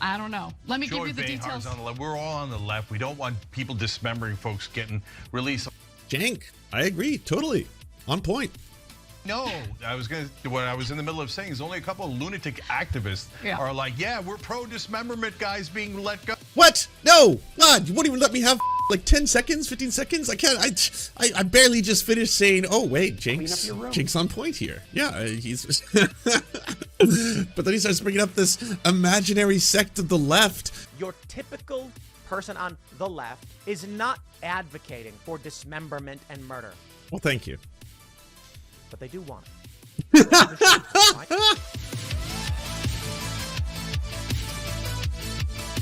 I don't know. Let me give you the details. On the left. We're all on the left. We don't want people dismembering folks getting released. Jank, I agree, totally. On point. No, what I was in the middle of saying is only a couple of lunatic activists are like, yeah, we're pro-dismemberment guys being let go. What? No, God, you won't even let me have like 10 seconds, 15 seconds? I can't, I barely just finished saying, oh wait, Jake's on point here. Yeah, he's, but then he starts bringing up this imaginary sect of the left. Your typical person on the left is not advocating for dismemberment and murder. Well, thank you. But they do want it.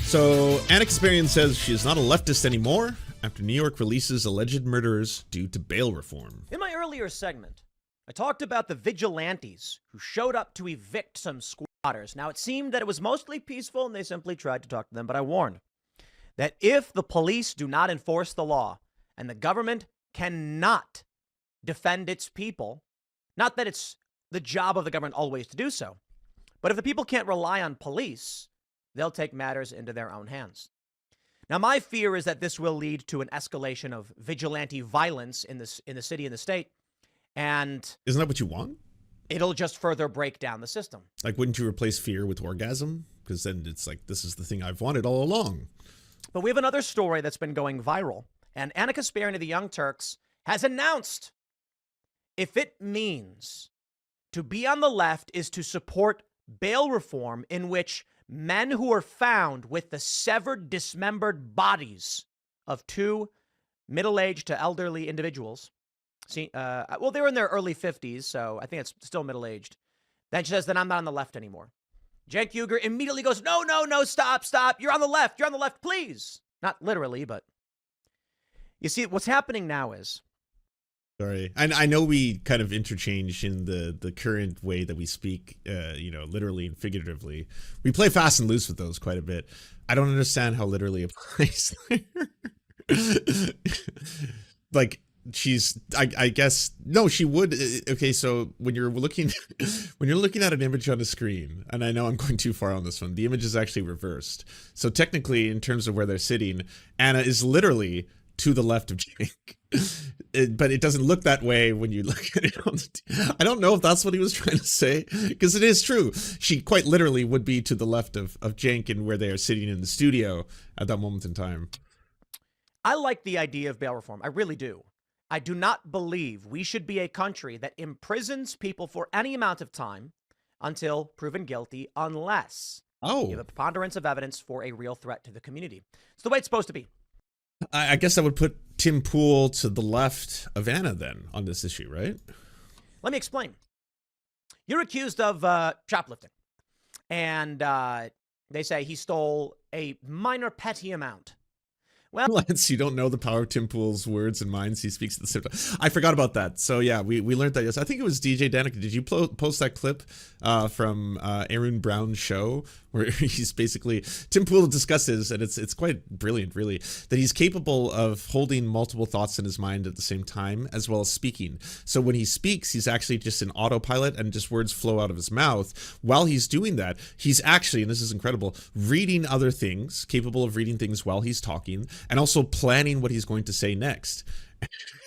So, Anna Kasparian says she is not a leftist anymore after New York releases alleged murderers due to bail reform. In my earlier segment, I talked about the vigilantes who showed up to evict some squatters. Now, it seemed that it was mostly peaceful and they simply tried to talk to them, but I warned that if the police do not enforce the law and the government cannot defend its people, not that it's the job of the government always to do so, but if the people can't rely on police, they'll take matters into their own hands. Now, my fear is that this will lead to an escalation of vigilante violence in the city and the state, and isn't that what you want? It'll just further break down the system. Like, wouldn't you replace fear with orgasm? Because then it's like, this is the thing I've wanted all along. But we have another story that's been going viral, and Anna Kasparian of the Young Turks has announced if it means to be on the left is to support bail reform in which men who are found with the severed, dismembered bodies of two middle-aged to elderly individuals. Well, they were in their early 50s, so I think it's still middle-aged. Then she says, then I'm not on the left anymore. Cenk Uygur immediately goes, no, stop. You're on the left, please. Not literally, but you see, what's happening now is, sorry, I know we kind of interchange in the current way that we speak, literally and figuratively. We play fast and loose with those quite a bit. I don't understand how literally applies there. Like, I guess, no, she would. Okay, so when you're looking at an image on the screen, and I know I'm going too far on this one, the image is actually reversed. So technically, in terms of where they're sitting, Anna is literally to the left of Jake. But it doesn't look that way when you look at it on the I don't know if that's what he was trying to say, because it is true. She quite literally would be to the left of Cenk and where they are sitting in the studio at that moment in time. I like the idea of bail reform. I really do. I do not believe we should be a country that imprisons people for any amount of time until proven guilty, unless you have a preponderance of evidence for a real threat to the community. It's the way it's supposed to be. I guess I would put Tim Pool to the left of Anna then on this issue, right? Let me explain. You're accused of shoplifting, and they say he stole a minor petty amount. Well, Lance, you don't know the power of Tim Pool's words and minds. He speaks at the same time. I forgot about that. So yeah, we learned that. Yes, I think it was DJ Danica. Did you post that clip from Aaron Brown's show where he's basically Tim Pool discusses, and it's quite brilliant, really, that he's capable of holding multiple thoughts in his mind at the same time as well as speaking. So when he speaks, he's actually just in autopilot and just words flow out of his mouth. While he's doing that, he's actually, and this is incredible, reading other things, capable of reading things while he's talking, and also planning what he's going to say next.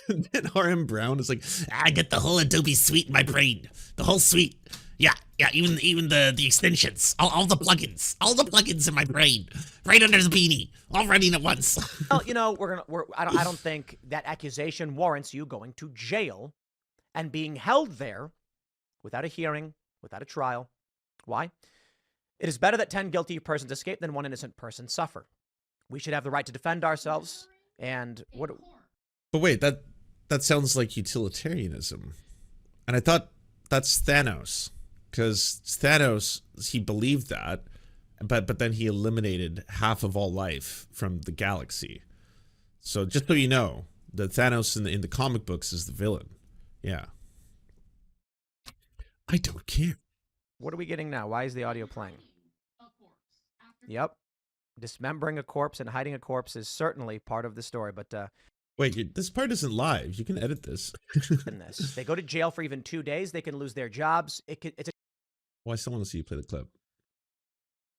And then RM Brown is like, I get the whole Adobe suite in my brain. The whole suite. Yeah, even the extensions. All the plugins in my brain. Right under the beanie. All running at once. Well, I don't think that accusation warrants you going to jail and being held there without a hearing, without a trial. Why? It is better that 10 guilty persons escape than one innocent person suffer. We should have the right to defend ourselves. And what? But wait, that sounds like utilitarianism. And I thought that's Thanos, because Thanos, he believed that, but then he eliminated half of all life from the galaxy. So just so you know, the Thanos in the comic books is the villain. Yeah. I don't care. What are we getting now? Why is the audio playing? Yep. Dismembering a corpse and hiding a corpse is certainly part of the story, but wait, this part isn't live. You can edit this. They go to jail for even 2 days. They can lose their jobs. It's well, I still want to see you play the clip.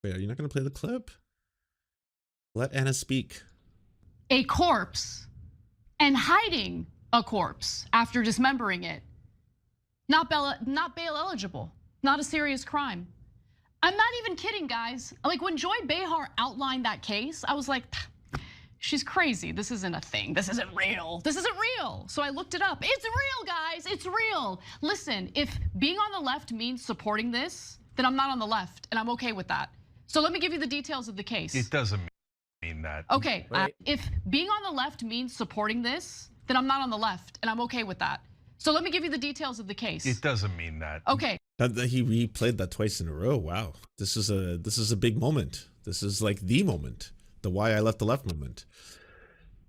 Wait, are you not going to play the clip? Let Anna speak. A corpse and hiding a corpse after dismembering it. Not bail eligible. Not a serious crime. I'm not even kidding, guys. Like when Joy Behar outlined that case, I was like, she's crazy. This isn't a thing. This isn't real. This isn't real. So I looked it up. It's real, guys. It's real. Listen, if being on the left means supporting this, then I'm not on the left, and I'm okay with that. So let me give you the details of the case. It doesn't mean that. Okay, if being on the left means supporting this, then I'm not on the left, and I'm okay with that. So let me give you the details of the case. It doesn't mean that. Okay. He replayed that twice in a row. Wow, this is a big moment. This is like the moment, the why I left the left moment.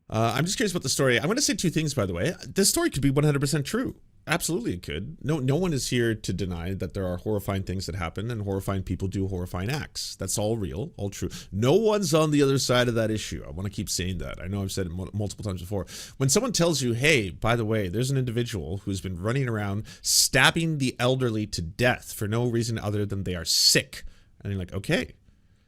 I'm just curious about the story. I'm going to say two things, by the way. This story could be 100% true. Absolutely, it could. No one is here to deny that there are horrifying things that happen and horrifying people do horrifying acts. That's all real, all true. No one's on the other side of that issue. I want to keep saying that. I know I've said it multiple times before. When someone tells you, hey, by the way, there's an individual who's been running around stabbing the elderly to death for no reason other than they are sick. And you're like, okay,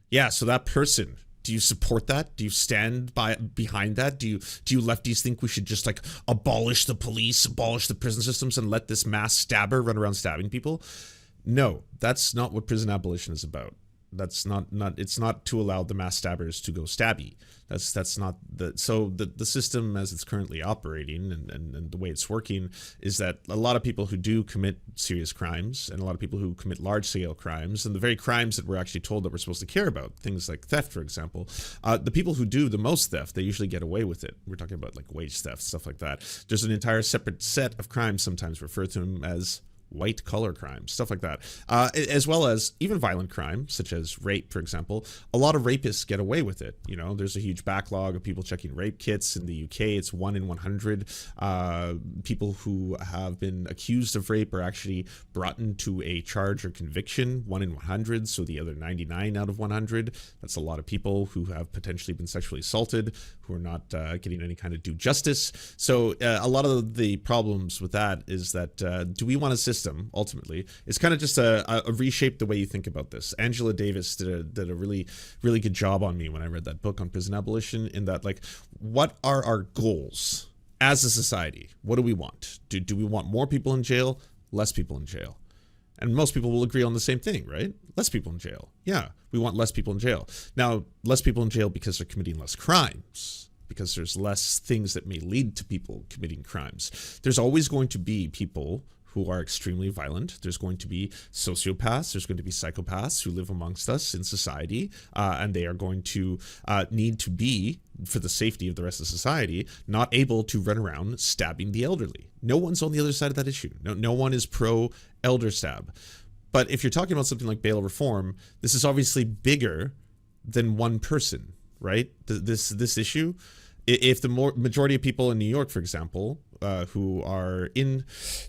yeah, so that person, do you support that? Do you stand behind that? Do you lefties think we should just like abolish the police, abolish the prison systems, and let this mass stabber run around stabbing people? No, that's not what prison abolition is about. That's not it's not to allow the mass stabbers to go stabby. That's not the system as it's currently operating and the way it's working is that a lot of people who do commit serious crimes and a lot of people who commit large scale crimes and the very crimes that we're actually told that we're supposed to care about, things like theft, for example, the people who do the most theft, they usually get away with it. We're talking about like wage theft, stuff like that. There's an entire separate set of crimes, sometimes referred to them as white collar crimes, stuff like that, as well as even violent crime, such as rape, for example. A lot of rapists get away with it. You know, there's a huge backlog of people checking rape kits in the UK. It's 1 in 100 people who have been accused of rape are actually brought into a charge or conviction, 1 in 100. So the other 99 out of 100, that's a lot of people who have potentially been sexually assaulted, who are not getting any kind of due justice. So a lot of the problems with that is that do we want a system, ultimately, it's kind of just a reshape the way you think about this. Angela Davis did a really good job on me when I read that book on prison abolition, in that, like, what are our goals as a society? What do we want? Do we want more people in jail, less people in jail? And most people will agree on the same thing, right? Less people in jail. Yeah, we want less people in jail. Now, less people in jail because they're committing less crimes, because there's less things that may lead to people committing crimes. There's always going to be people who are extremely violent. There's going to be sociopaths. There's going to be psychopaths who live amongst us in society, and they are going to need to be, for the safety of the rest of society, not able to run around stabbing the elderly. No one's on the other side of that issue. No one is pro-elder stab. But if you're talking about something like bail reform, this is obviously bigger than one person, right? This issue. If the majority of people in New York, for example, who are in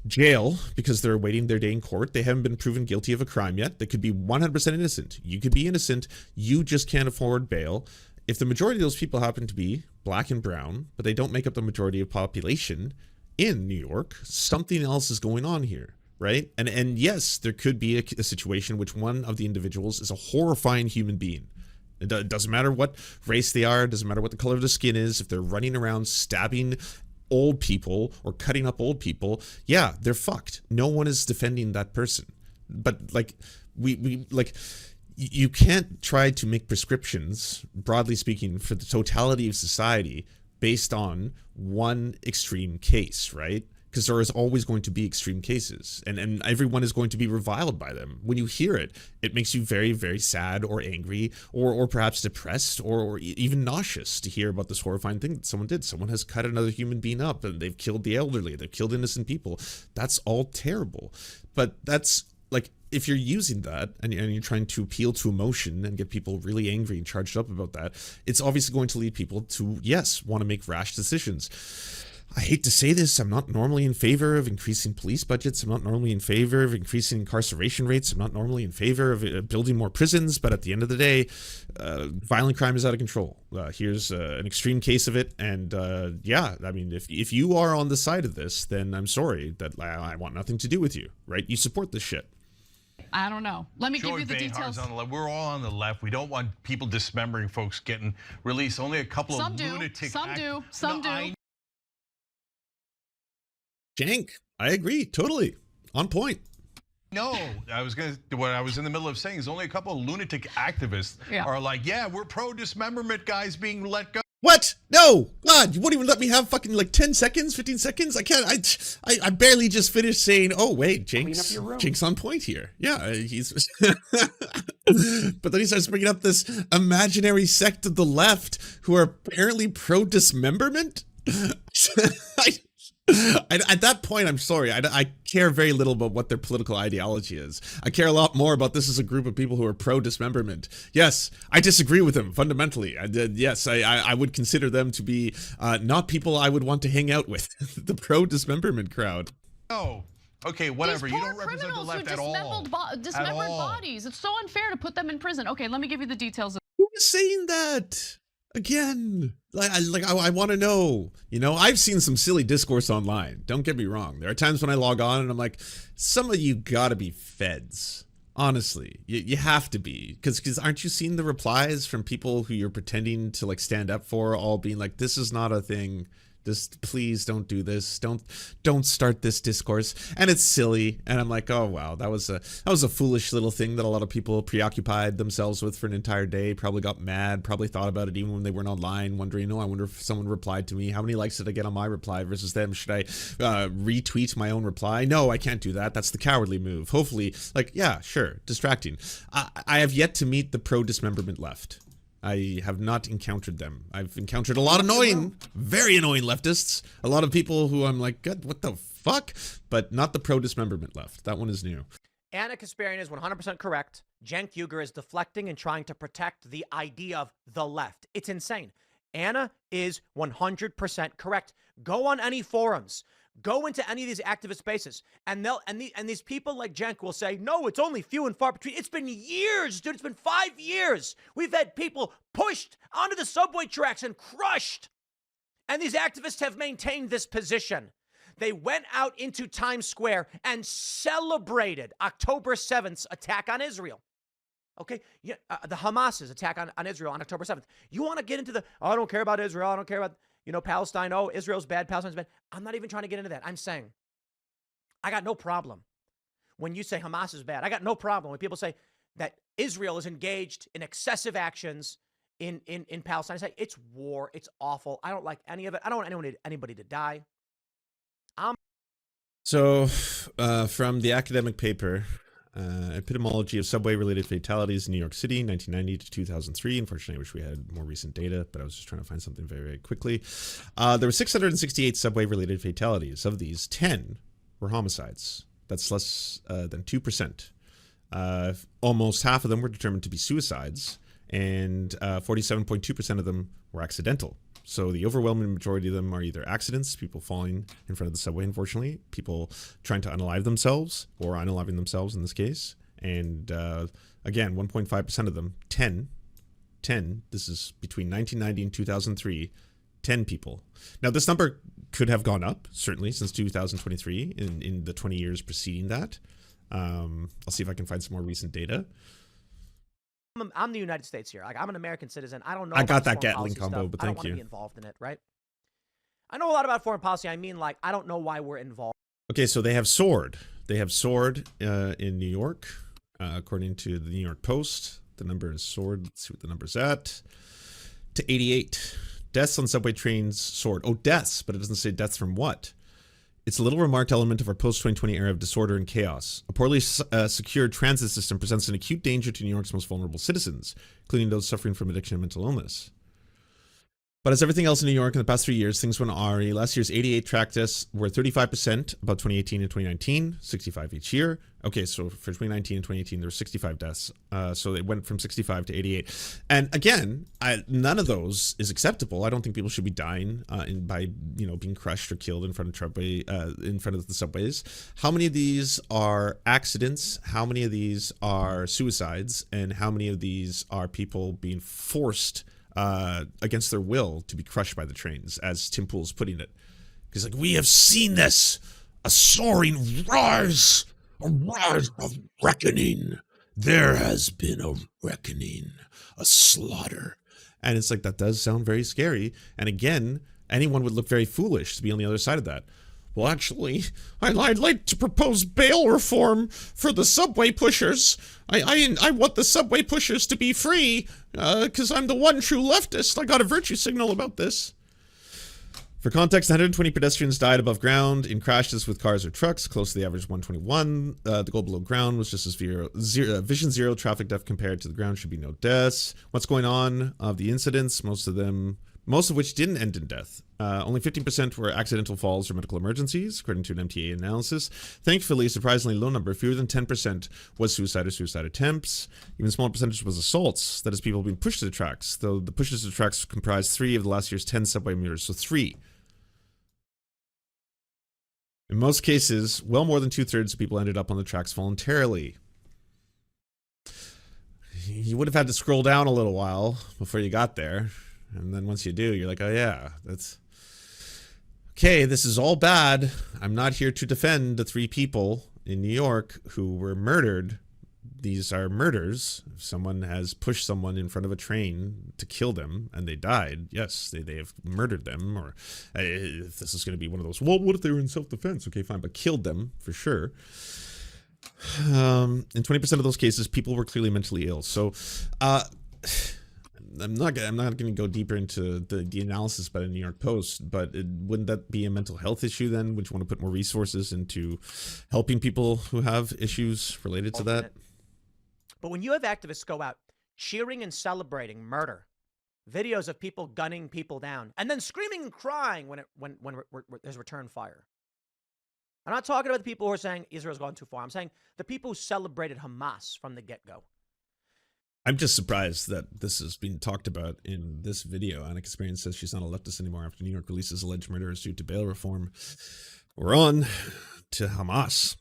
jail because they're awaiting their day in court, they haven't been proven guilty of a crime yet. They could be 100% innocent. You could be innocent. You just can't afford bail. If the majority of those people happen to be black and brown, but they don't make up the majority of population in New York, something else is going on here, right? And yes, there could be a situation in which one of the individuals is a horrifying human being. It doesn't matter what race they are. It doesn't matter what the color of the skin is. If they're running around stabbing old people or cutting up old people, yeah, they're fucked. No one is defending that person. But like you can't try to make prescriptions, broadly speaking, for the totality of society based on one extreme case, right? Because there is always going to be extreme cases, and everyone is going to be reviled by them. When you hear it, it makes you very, very sad or angry or perhaps depressed or even nauseous to hear about this horrifying thing that someone did. Someone has cut another human being up, and they've killed the elderly, they've killed innocent people. That's all terrible. But that's, like, if you're using that and you're trying to appeal to emotion and get people really angry and charged up about that, it's obviously going to lead people to, yes, want to make rash decisions. I hate to say this, I'm not normally in favor of increasing police budgets. I'm not normally in favor of increasing incarceration rates. I'm not normally in favor of building more prisons. But at the end of the day, violent crime is out of control. Here's an extreme case of it. And yeah, I mean, if you are on the side of this, then I'm sorry that I want nothing to do with you, right? You support this shit. I don't know. Let me give you the details. On the left. We're all on the left. We don't want people dismembering folks getting released. Only a couple of lunatic. Some do. Cenk, I agree. Totally. On point. No, what I was in the middle of saying is only a couple of lunatic activists are like, yeah, we're pro-dismemberment guys being let go. What? No, God, you won't even let me have fucking like 10 seconds, 15 seconds? I can't, I barely just finished saying, oh wait, Cenk's on point here. Yeah, he's, but then he starts bringing up this imaginary sect of the left who are apparently pro-dismemberment? At that point, I'm sorry, I care very little about what their political ideology is. I care a lot more about this as a group of people who are pro-dismemberment. Yes, I disagree with them fundamentally. Yes, I would consider them to be not people I would want to hang out with. The pro-dismemberment crowd. Oh, okay, whatever. You don't represent the left at all. Dismembered bodies. It's so unfair to put them in prison. Okay, let me give you the details. Who is saying that? Again, I want to know, you know, I've seen some silly discourse online. Don't get me wrong. There are times when I log on and I'm like, some of you gotta be feds. Honestly, you have to be, because aren't you seeing the replies from people who you're pretending to like stand up for, all being like, this is not a thing. This, please don't do this. Don't start this discourse. And it's silly. And I'm like, oh wow, that was a foolish little thing that a lot of people preoccupied themselves with for an entire day. Probably got mad. Probably thought about it even when they weren't online, wondering, oh, I wonder if someone replied to me. How many likes did I get on my reply versus them? Should I retweet my own reply? No, I can't do that. That's the cowardly move. Hopefully, like, yeah, sure, distracting. I have yet to meet the pro-dismemberment left. I have not encountered them. I've encountered a lot of very annoying leftists. A lot of people who I'm like, God, what the fuck? But not the pro-dismemberment left. That one is new. Anna Kasparian is 100% correct. Cenk Uygur is deflecting and trying to protect the idea of the left. It's insane. Anna is 100% correct. Go on any forums. Go into any of these activist spaces, and these people like Cenk will say, no, it's only few and far between. It's been years, dude. It's been 5 years. We've had people pushed onto the subway tracks and crushed. And these activists have maintained this position. They went out into Times Square and celebrated October 7th's attack on Israel. Okay, yeah, the Hamas's attack on Israel on October 7th. You want to get into oh, I don't care about Israel. I don't care about, you know, Palestine. Oh, Israel's bad. Palestine's bad. I'm not even trying to get into that. I'm saying I got no problem when you say Hamas is bad. I got no problem when people say that Israel is engaged in excessive actions in Palestine. I say it's war. It's awful. I don't like any of it. I don't want anybody to die. So from the academic paper, Epidemiology of Subway-Related Fatalities in New York City, 1990 to 2003. Unfortunately, I wish we had more recent data, but I was just trying to find something very, very quickly. There were 668 subway-related fatalities. Of these, 10 were homicides. That's less than 2%. Almost half of them were determined to be suicides, and 47.2% of them were accidental. So the overwhelming majority of them are either accidents, people falling in front of the subway, unfortunately, people trying to unalive themselves, or unaliving themselves in this case. And again, 1.5% of them, 10, this is between 1990 and 2003, 10 people. Now, this number could have gone up, certainly, since 2023, in the 20 years preceding that. I'll see if I can find some more recent data. I'm the United States here. Like, I'm an American citizen. I don't know. I got that Gatling combo, but thank you. I don't want to be involved in it, right? I know a lot about foreign policy. I mean, like, I don't know why we're involved. Okay, so they have SWORD. They have SWORD in New York, according to the New York Post. The number is SWORD. Let's see what the number's at. To 88. Deaths on subway trains soared. Oh, deaths, but it doesn't say deaths from what. It's a little remarked element of our post-2020 era of disorder and chaos. A poorly secured transit system presents an acute danger to New York's most vulnerable citizens, including those suffering from addiction and mental illness. But as everything else in New York in the past 3 years, things went awry. Last year's 88 track deaths were 35% about 2018 and 2019, 65 each year. Okay, so for 2019 and 2018, there were 65 deaths. So it went from 65 to 88. And again, none of those is acceptable. I don't think people should be dying by being crushed or killed in front of the subways. How many of these are accidents? How many of these are suicides? And how many of these are people being forced against their will to be crushed by the trains, as Tim Pool's putting it? He's like, we have seen this, a soaring rise A rise of reckoning. There has been a reckoning, a slaughter. And it's like, that does sound very scary. And again, anyone would look very foolish to be on the other side of that. Well, actually, I'd like to propose bail reform for the subway pushers. I want the subway pushers to be free because I'm the one true leftist. I got a virtue signal about this. For context, 120 pedestrians died above ground in crashes with cars or trucks, close to the average 121. The goal below ground was just as vision zero traffic death compared to the ground should be no deaths. What's going on of the incidents? Most of which didn't end in death. Only 15% were accidental falls or medical emergencies, according to an MTA analysis. Thankfully, a surprisingly low number, fewer than 10%, was suicide or suicide attempts. Even a smaller percentage was assaults, that is, people being pushed to the tracks, though the pushes to the tracks comprised 3 of the last year's 10 subway murders, so 3. In most cases, well more than 2/3 of people ended up on the tracks voluntarily. You would have had to scroll down a little while before you got there. And then once you do, you're like, oh yeah, that's... Okay, this is all bad. I'm not here to defend the 3 people in New York who were murdered. These are murders. If someone has pushed someone in front of a train to kill them and they died, yes, they have murdered them. Or if this is going to be one of those, well, what if they were in self-defense? Okay, fine, but killed them for sure. In 20% of those cases, people were clearly mentally ill. So, I'm not going to go deeper into the analysis by the New York Post, but wouldn't that be a mental health issue then? Would you want to put more resources into helping people who have issues related to that? But when you have activists go out cheering and celebrating murder, videos of people gunning people down, and then screaming and crying when there's return fire. I'm not talking about the people who are saying Israel's gone too far. I'm saying the people who celebrated Hamas from the get-go. I'm just surprised that this is being talked about in this video. Annika Experience says she's not a leftist anymore after New York releases alleged murderers due to bail reform. We're on to Hamas.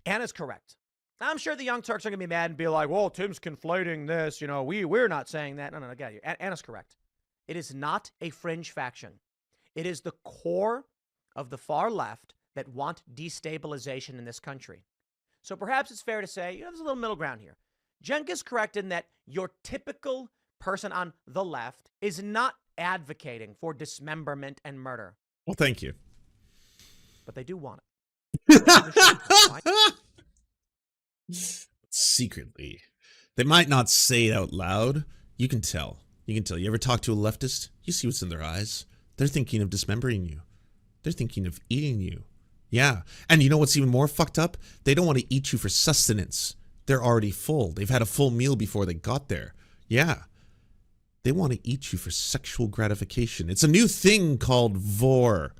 Anna's correct. I'm sure the Young Turks are going to be mad and be like, well, Tim's conflating this. You know, we're not saying that. No, I got you. Anna's correct. It is not a fringe faction. It is the core of the far left that want destabilization in this country. So perhaps it's fair to say, there's a little middle ground here. Cenk is correct in that your typical person on the left is not advocating for dismemberment and murder. Well, thank you. But they do want it. Secretly. They might not say it out loud. You can tell. You ever talk to a leftist? You see what's in their eyes. They're thinking of dismembering you. They're thinking of eating you. Yeah. And you know what's even more fucked up? They don't want to eat you for sustenance. They're already full. They've had a full meal before they got there. Yeah. They want to eat you for sexual gratification. It's a new thing called vor.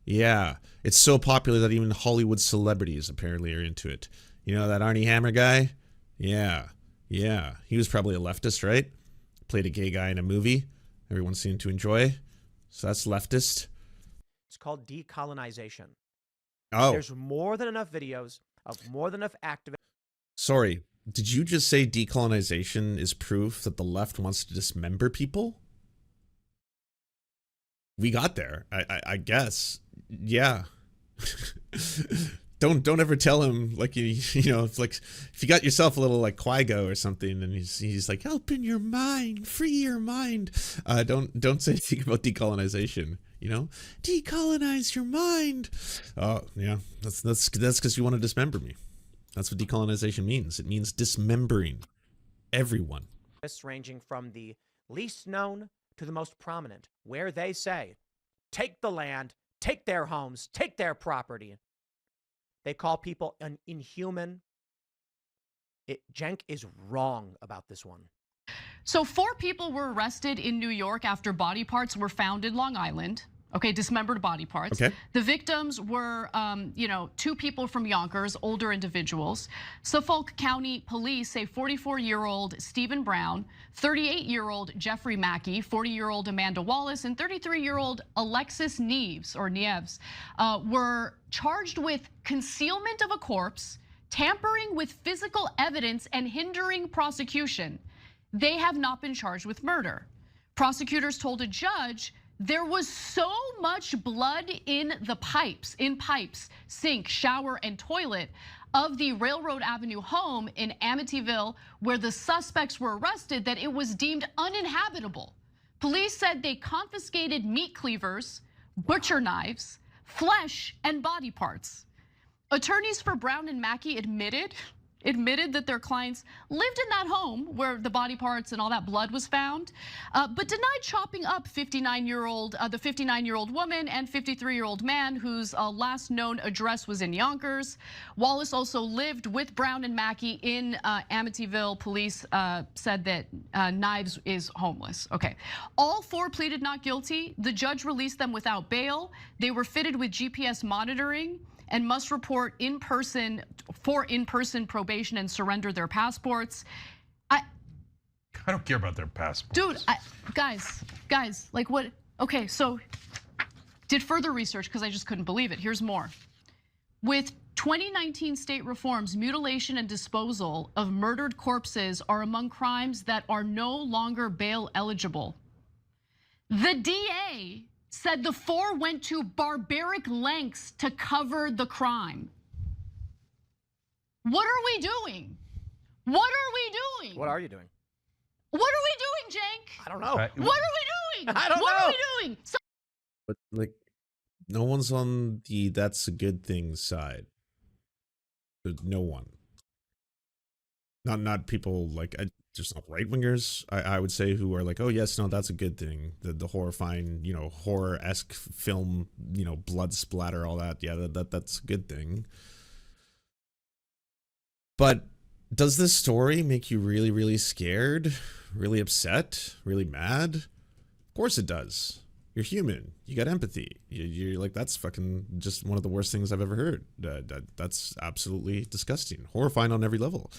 Yeah. It's so popular that even Hollywood celebrities apparently are into it. You know that Arnie Hammer guy? Yeah. Yeah. He was probably a leftist, right? Played a gay guy in a movie. Everyone seemed to enjoy. So that's leftist. It's called decolonization. Oh. There's more than enough videos of more than enough activists. Sorry, did you just say decolonization is proof that the left wants to dismember people? We got there, I guess. Yeah. Don't ever tell him like you know if you got yourself a little like Quaigo or something and he's like open your mind, free your mind. Don't say anything about decolonization. Decolonize your mind. Oh yeah, that's because you want to dismember me. That's what decolonization means. It means dismembering everyone. Ranging from the least known to the most prominent, where they say, take the land, take their homes, take their property. They call people inhuman. Cenk is wrong about this one. So 4 people were arrested in New York after body parts were found in Long Island. Okay, dismembered body parts. Okay. The victims were, 2 people from Yonkers, older individuals. Suffolk County Police say 44-year-old Stephen Brown, 38-year-old Jeffrey Mackey, 40-year-old Amanda Wallace, and 33-year-old Alexis Neves were charged with concealment of a corpse, tampering with physical evidence, and hindering prosecution. They have not been charged with murder. Prosecutors told a judge there was so much blood in the pipes, sink, shower, and toilet, of the Railroad Avenue home in Amityville, where the suspects were arrested, that it was deemed uninhabitable. Police said they confiscated meat cleavers, butcher knives, flesh, and body parts. Attorneys for Brown and Mackey admitted that their clients lived in that home where the body parts and all that blood was found, but denied chopping up the 59-year-old woman and 53-year-old man whose last known address was in Yonkers. Wallace also lived with Brown and Mackey in Amityville. Police said that Knives is homeless. Okay, all four pleaded not guilty. The judge released them without bail. They were fitted with GPS monitoring and must report in-person probation and surrender their passports. I don't care about their passports. Dude, guys, like what? Okay, so did further research because I just couldn't believe it. Here's more. With 2019 state reforms, mutilation and disposal of murdered corpses are among crimes that are no longer bail eligible. The DA said the four went to barbaric lengths to cover the crime. What are we doing? What are we doing? What are you doing? What are we doing, Cenk? I don't know. What are we doing? I don't know. What are we doing? But like, no one's on the "that's a good thing" side. No one. Not people like just not right wingers. I would say who are like, oh yes, no, that's a good thing. The horrifying, horror-esque film, blood splatter, all that. Yeah, that's a good thing. But does this story make you really, really scared, really upset, really mad? Of course it does. You're human. You got empathy. You're like, that's fucking just one of the worst things I've ever heard. That's absolutely disgusting, horrifying on every level.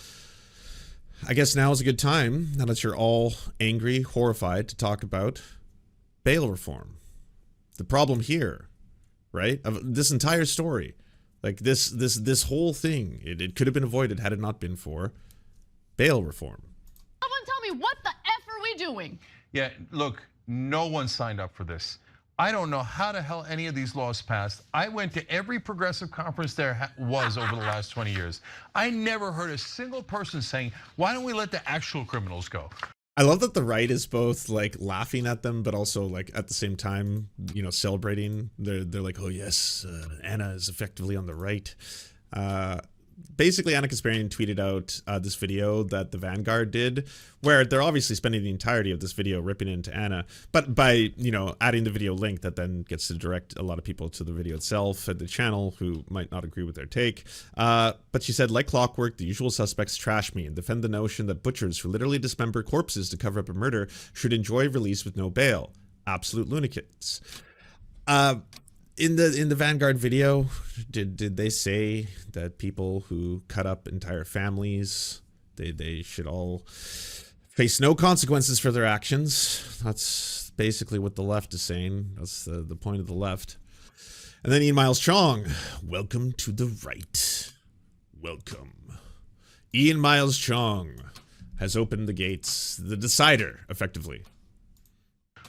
I guess now is a good time, now that you're all angry, horrified, to talk about bail reform. The problem here, right, of this entire story, like this whole thing, it could have been avoided had it not been for bail reform. Someone tell me, what the F are we doing? Yeah, look, no one signed up for this. I don't know how the hell any of these laws passed. I went to every progressive conference there was over the last 20 years. I never heard a single person saying, why don't we let the actual criminals go? I love that the right is both like laughing at them, but also like at the same time, celebrating. They're like, oh yes, Anna is effectively on the right. Basically, Anna Kasparian tweeted out this video that the Vanguard did, where they're obviously spending the entirety of this video ripping into Anna, but by adding the video link that then gets to direct a lot of people to the video itself and the channel who might not agree with their take. But she said, like clockwork, the usual suspects trash me and defend the notion that butchers who literally dismember corpses to cover up a murder should enjoy release with no bail. Absolute lunatics. In the Vanguard video, did they say that people who cut up entire families, they should all face no consequences for their actions? That's basically what the left is saying. That's the point of the left. And then Ian Miles Chong, welcome to the right. Welcome. Ian Miles Chong has opened the gates, the decider, effectively.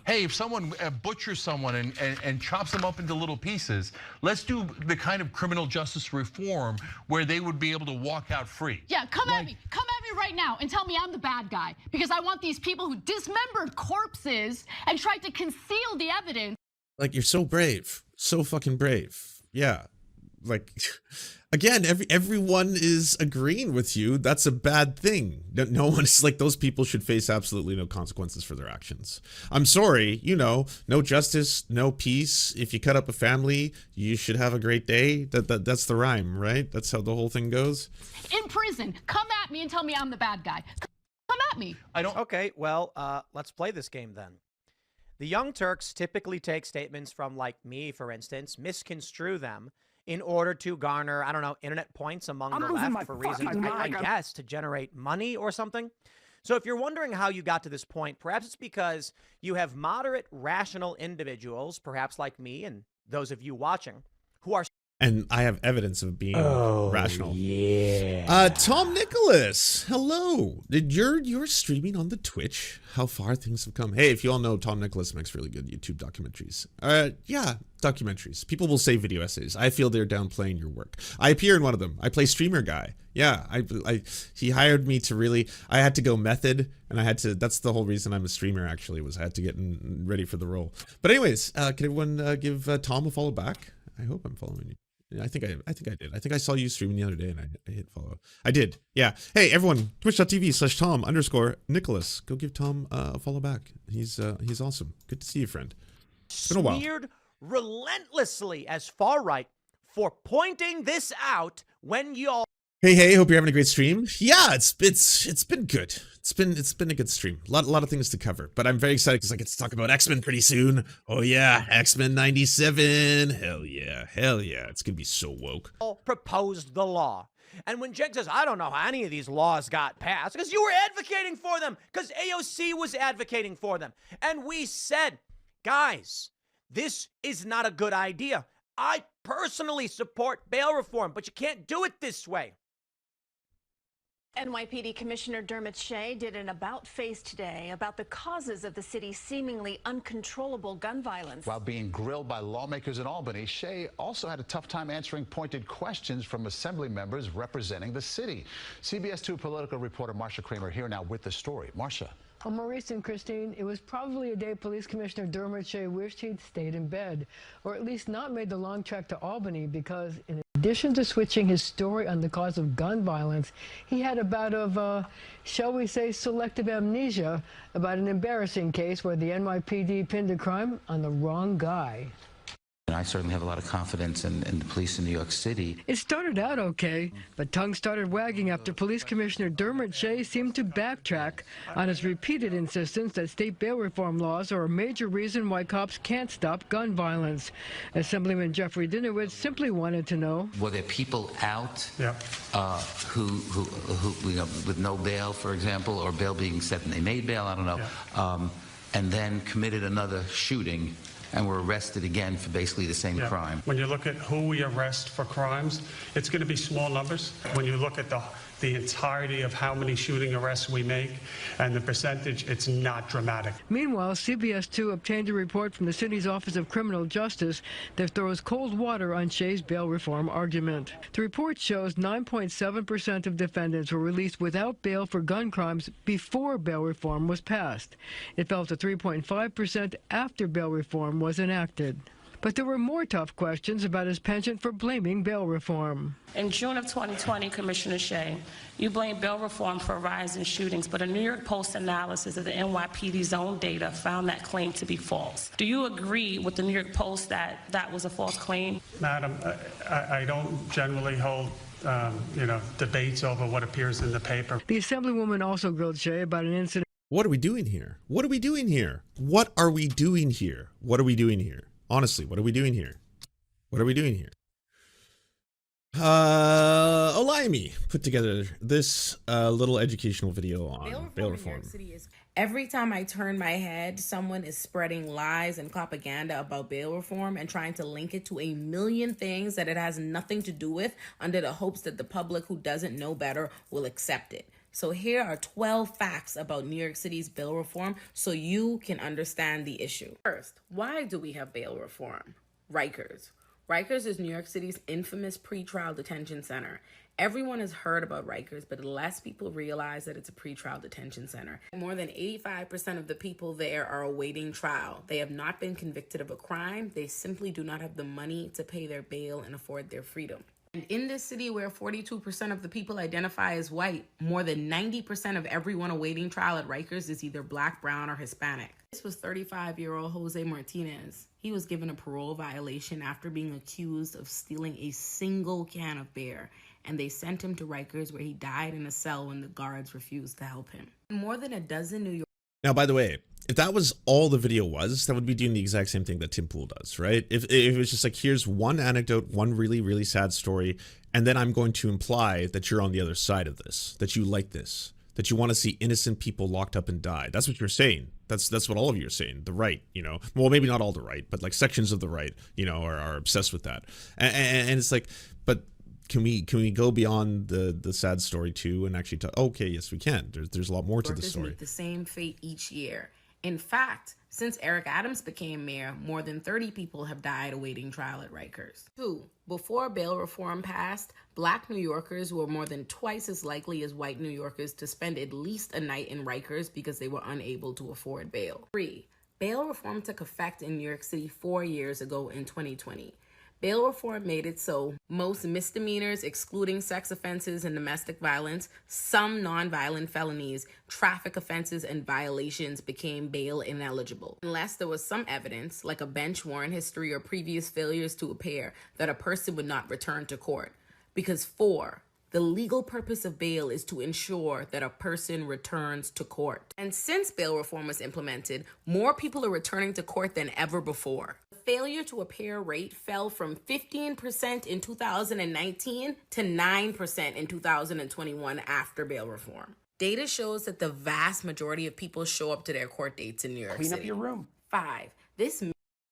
Hey, if someone butchers someone and chops them up into little pieces, let's do the kind of criminal justice reform where they would be able to walk out free. Yeah, come at me right now and tell me I'm the bad guy, because I want these people who dismembered corpses and tried to conceal the evidence. Like, you're so brave, so fucking brave. Yeah, like, again, everyone is agreeing with you. That's a bad thing. No one is like, those people should face absolutely no consequences for their actions. I'm sorry, no justice, no peace. If you cut up a family, you should have a great day. That's the rhyme, right? That's how the whole thing goes. In prison, come at me and tell me I'm the bad guy. Come at me. Okay, well, let's play this game then. The Young Turks typically take statements from, like me, for instance, misconstrue them in order to garner, I don't know, internet points among the left for reasons, I guess, to generate money or something. So if you're wondering how you got to this point, perhaps it's because you have moderate, rational individuals, perhaps like me and those of you watching, who are And I have evidence of being rational. Yeah. Tom Nicholas, hello. You're streaming on the Twitch. How far things have come. Hey, if you all know, Tom Nicholas makes really good YouTube documentaries. Yeah, documentaries. People will say video essays. I feel they're downplaying your work. I appear in one of them. I play streamer guy. Yeah, he hired me to really, I had to go method, and I had to, that's the whole reason I'm a streamer actually, was I had to get ready for the role. But anyways, can everyone give Tom a follow back? I hope I'm following you. I think I did. I think I saw you streaming the other day and I hit follow. I did. Yeah. Hey everyone, twitch.tv/Tom_Nicholas. Go give Tom a follow back. He's awesome. Good to see you, friend. It's been a while. Smeared relentlessly as far right for pointing this out when y'all. Hey, hope you're having a great stream. Yeah, it's been good. It's been a good stream. A lot of things to cover, but I'm very excited because I get to talk about X-Men pretty soon. Oh yeah, X-Men 97. Hell yeah. It's gonna be so woke. Proposed the law. And when Jake says, I don't know how any of these laws got passed, because you were advocating for them, because AOC was advocating for them. And we said, guys, this is not a good idea. I personally support bail reform, but you can't do it this way. NYPD Commissioner Dermot Shea did an about-face today about the causes of the city's seemingly uncontrollable gun violence. While being grilled by lawmakers in Albany, Shea also had a tough time answering pointed questions from assembly members representing the city. CBS 2 political reporter Marsha Kramer here now with the story. Marsha. Well, Maurice and Christine, it was probably a day Police Commissioner Dermot Shea wished he'd stayed in bed, or at least not made the long trek to Albany, because in addition to switching his story on the cause of gun violence, he had a bout of, shall we say, selective amnesia about an embarrassing case where the NYPD pinned a crime on the wrong guy. I certainly have a lot of confidence in the police in New York City. It started out okay, but tongue started wagging after Police Commissioner Dermot Shea seemed to backtrack on his repeated insistence that state bail reform laws are a major reason why cops can't stop gun violence. Assemblyman Jeffrey Dinowitz simply wanted to know, Were there people out who with no bail, for example, or bail being set and they made bail, I don't know, and then committed another shooting and were arrested again for basically the same crime? When you look at who we arrest for crimes, it's going to be small numbers. When you look at the entirety of how many shooting arrests we make and the percentage, it's not dramatic. Meanwhile, CBS 2 obtained a report from the city's Office of Criminal Justice that throws cold water on Shea's bail reform argument. The report shows 9.7% of defendants were released without bail for gun crimes before bail reform was passed. It fell to 3.5% after bail reform was enacted. But there were more tough questions about his penchant for blaming bail reform. In June of 2020, Commissioner Shea, you blamed bail reform for a rise in shootings, but a New York Post analysis of the NYPD's own data found that claim to be false. Do you agree with the New York Post that that was a false claim? Madam, I don't generally hold debates over what appears in the paper. The Assemblywoman also grilled Shea about an incident. What are we doing here? What are we doing here? What are we doing here? What are we doing here? Honestly, what are we doing here? What are we doing here? Olayemi put together this little educational video on bail reform. Every time I turn my head, someone is spreading lies and propaganda about bail reform and trying to link it to a million things that it has nothing to do with, under the hopes that the public who doesn't know better will accept it. So here are 12 facts about New York City's bail reform so you can understand the issue. First, why do we have bail reform? Rikers. Rikers is New York City's infamous pretrial detention center. Everyone has heard about Rikers, but less people realize that it's a pretrial detention center. More than 85% of the people there are awaiting trial. They have not been convicted of a crime. They simply do not have the money to pay their bail and afford their freedom. And in this city where 42% of the people identify as white, more than 90% of everyone awaiting trial at Rikers is either black, brown, or Hispanic. This was 35-year-old Jose Martinez. He was given a parole violation after being accused of stealing a single can of beer, and they sent him to Rikers where he died in a cell when the guards refused to help him. More than a dozen New York. Now, by the way, if that was all the video was, that would be doing the exact same thing that Tim Pool does, right? If it was just like, here's one anecdote, one really, really sad story, and then I'm going to imply that you're on the other side of this, that you like this, that you want to see innocent people locked up and die. That's what you're saying. That's what all of you are saying. The right, well, maybe not all the right, but like sections of the right, are obsessed with that. And it's like, but can we go beyond the sad story too and actually talk? Okay, yes, we can. There's a lot more to the story. Meet the same fate each year. In fact, since Eric Adams became mayor, more than 30 people have died awaiting trial at Rikers. 2. Before bail reform passed, Black New Yorkers were more than twice as likely as white New Yorkers to spend at least a night in Rikers because they were unable to afford bail. 3. Bail reform took effect in New York City 4 years ago in 2020. Bail reform made it so most misdemeanors, excluding sex offenses and domestic violence, some nonviolent felonies, traffic offenses, and violations became bail ineligible, unless there was some evidence, like a bench warrant history or previous failures to appear, that a person would not return to court. Because 4, the legal purpose of bail is to ensure that a person returns to court. And since bail reform was implemented, more people are returning to court than ever before. The failure to appear rate fell from 15% in 2019 to 9% in 2021 after bail reform. Data shows that the vast majority of people show up to their court dates in New York City. Clean up your room. 5. This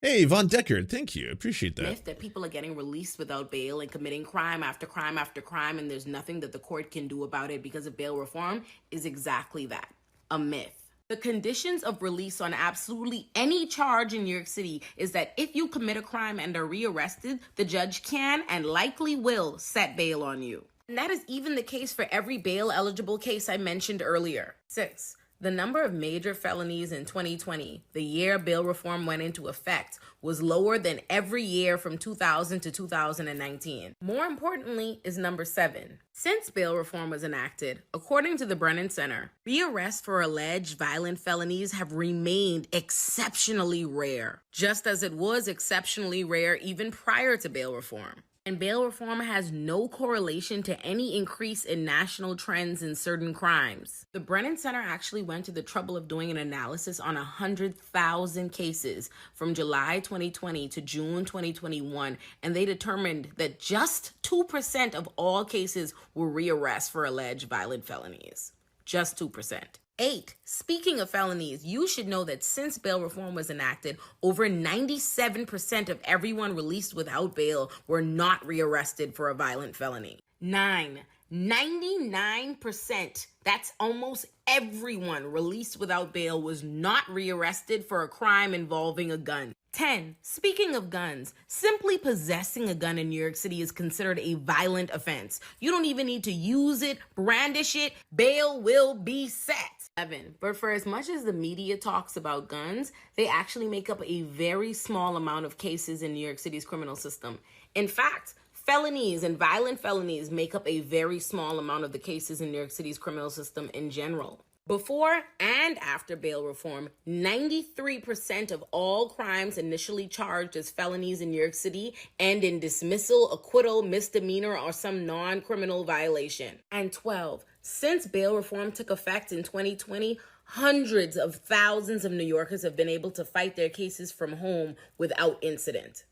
Hey, Von Deckard, thank you. Appreciate that. myth that people are getting released without bail and committing crime after crime after crime and there's nothing that the court can do about it because of bail reform is exactly that, a myth. The conditions of release on absolutely any charge in New York City is that if you commit a crime and are rearrested, the judge can and likely will set bail on you. And that is even the case for every bail-eligible case I mentioned earlier. 6. The number of major felonies in 2020, the year bail reform went into effect, was lower than every year from 2000 to 2019. More importantly is number 7. Since bail reform was enacted, according to the Brennan Center, rearrests for alleged violent felonies have remained exceptionally rare, just as it was exceptionally rare even prior to bail reform. And bail reform has no correlation to any increase in national trends in certain crimes. The Brennan Center actually went to the trouble of doing an analysis on 100,000 cases from July 2020 to June 2021, and they determined that just 2% of all cases were rearrests for alleged violent felonies. Just 2%. 8. Speaking of felonies, you should know that since bail reform was enacted, over 97% of everyone released without bail were not rearrested for a violent felony. 9. 99%, that's almost everyone released without bail, was not rearrested for a crime involving a gun. 10. Speaking of guns, simply possessing a gun in New York City is considered a violent offense. You don't even need to use it, brandish it, bail will be set. 11. But for as much as the media talks about guns, they actually make up a very small amount of cases in New York City's criminal system. In fact, felonies and violent felonies make up a very small amount of the cases in New York City's criminal system in general. Before and after bail reform, 93% of all crimes initially charged as felonies in New York City end in dismissal, acquittal, misdemeanor, or some non-criminal violation. And 12. Since bail reform took effect in 2020, hundreds of thousands of New Yorkers have been able to fight their cases from home without incident.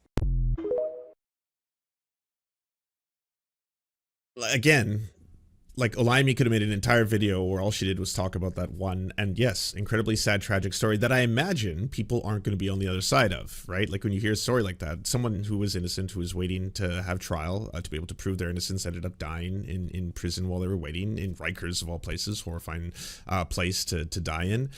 Again, like Olayemi could have made an entire video where all she did was talk about that one, and yes, incredibly sad, tragic story that I imagine people aren't going to be on the other side of, right? Like when you hear a story like that, someone who was innocent, who was waiting to have trial, to be able to prove their innocence, ended up dying in prison while they were waiting, in Rikers of all places, horrifying place to die in.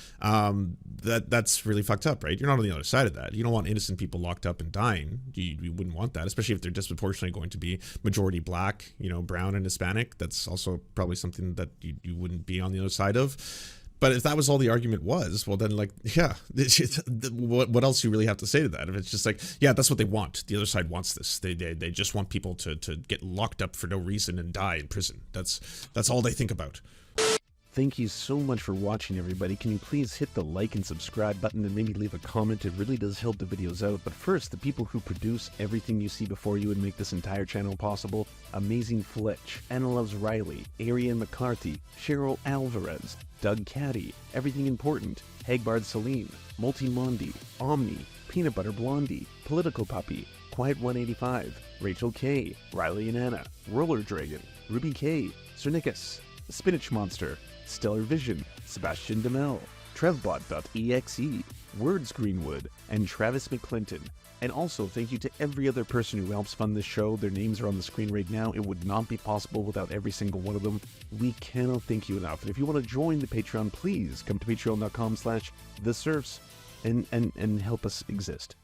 That's really fucked up, right? You're not on the other side of that. You don't want innocent people locked up and dying. You wouldn't want that, especially if they're disproportionately going to be majority black, brown and Hispanic. That's also probably something that you wouldn't be on the other side of. But if that was all the argument was, well then, like, yeah, what else do you really have to say to that? If it's just like, yeah, that's what they want. The other side wants this. They just want people to get locked up for no reason and die in prison. That's all they think about. Thank you so much for watching, everybody. Can you please hit the like and subscribe button and maybe leave a comment? It really does help the videos out. But first, the people who produce everything you see before you and make this entire channel possible: Amazing Fletch, Anna Loves Riley, Ariane McCarthy, Cheryl Alvarez, Doug Caddy, Everything Important, Hagbard Salim, Multimondi, Omni, Peanut Butter Blondie, Political Puppy, Quiet 185, Rachel K, Riley and Anna, Roller Dragon, Ruby K, Cernicus, Spinach Monster, Stellar Vision, Sebastian Demel, Trevbot.exe, Words Greenwood, and Travis McClinton. And also, thank you to every other person who helps fund this show. Their names are on the screen right now. It would not be possible without every single one of them. We cannot thank you enough. And if you want to join the Patreon, please come to patreon.com/theserfs and help us exist.